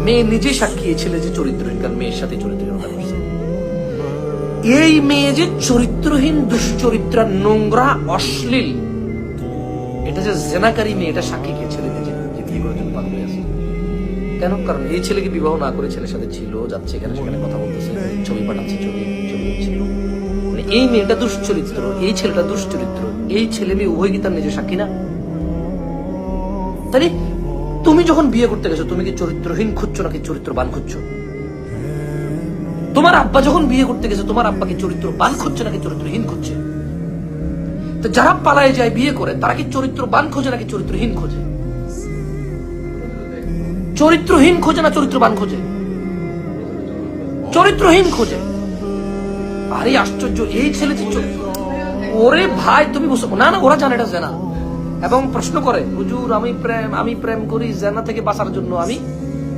মেয়ে নিজে সাক্ষী ছেলে যে চরিত্রহীন, কারণ মেয়ের সাথে চরিত্রহীনতা করছে। এই মেয়ে যে চরিত্রহীন, দুশ্চরিত্রা, নোংরা, অশ্লীল, এটা যে জেনাকারী মেয়ে, এটা সাক্ষী কে? ছেলে নিজে, যে বিয়ে করার জন্য পাগল হয়ে আছে। কেন? কারণ এই ছেলেকে বিবাহ না করে ছেলের সাথে ছিল, যাচ্ছে এখানে সেখানে কথা বলতেছে, ছবি পাঠাচ্ছে, ছবি ছিল। মানে এই মেয়েটা দুশ্চরিত্র, এই ছেলেটা দুশ্চরিত্র, এই ছেলে মেয়ে উভয় কি তার নিজের সাক্ষী না? তাহলে তুমি যখন বিয়ে করতে গেছো, তুমি কি চরিত্রহীন খুঁজছো নাকি চরিত্রবান খুঁজছো? তোমার আব্বা যখন বিয়ে করতে গেছে, তোমার আব্বা কি চরিত্রবান খুঁজছে নাকি চরিত্রহীন খুঁজছে? তো যারা পালায় যায় বিয়ে করে, তারা কি চরিত্রবান খোঁজে নাকি চরিত্রহীন খোঁজে? চরিত্রহীন খোঁজে না চরিত্রবান খোঁজে? চরিত্রহীন খোঁজে। আরে আশ্চর্য, এই ছেলে ওরে ভাই তুমি বুঝছো না? না, ওরা জানে এটা জানা, এবং প্রশ্ন করে, হুজুর আমি প্রেম করি, জানা থেকে বাঁচার জন্য আমি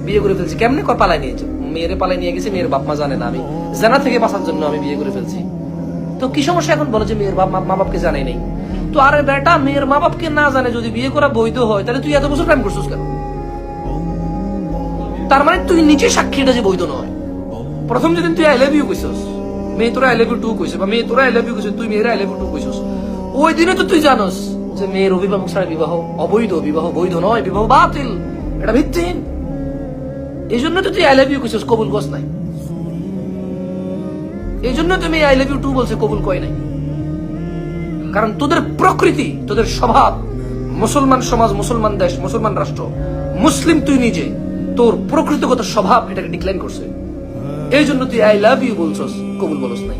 বিয়ে করে ফেলছি। কেমনে? পালায় নিয়েছে, মেয়েরে পালায় নিয়ে গেছে, মেয়ের বাপ মা জানে না, আমি জানা থেকে বাঁচার জন্য আমি বিয়ে করে ফেলছি। তো কি সমস্যা এখন? বলে যে মেয়ের মা বাপকে জানে নেই। তো আরে বেটা, মেয়ের মা বাপকে না জানে যদি বিয়ে করা বৈধ হয়, তাহলে তুই এত বছর প্রেম করছিস কেন? তার মানে তুই নিচে সাক্ষী এটা যে বৈধ নয়। প্রথম যেদিন তুই আই লাভ ইউ কইছস, মেয়ে তোরা আই লাভ ইউ টু কইছে, বা মেয়ে তোরা আই লাভ ইউ কইছে, তুই মেয়েরা আই লাভ ইউ টু কইছস, ওই দিনে তো তুই জানোস যে মেয়ের অভিভাবক ছাড়া বিবাহ অবৈধ, বিবাহ বৈধ নয়, বিবাহ বাতিল, এটা ভিত্তিহীন। এই জন্য তো তুই আই লাভ ইউ কইছস, কবুল করস নাই। এই জন্য তুমি আই লাভ ইউ টু বলছে, কবুল কয় নাই। কারণ তোদের প্রকৃতি, তোদের স্বভাব, মুসলমান সমাজ, মুসলমান দেশ, মুসলমান রাষ্ট্র, মুসলিম তুই নিজে, তোর প্রকৃতিগত স্বভাব এটাকে ডিক্লাইন করছে। এই জন্য তুই আই লাভ ইউ বলছস, কবুল বলস নাই।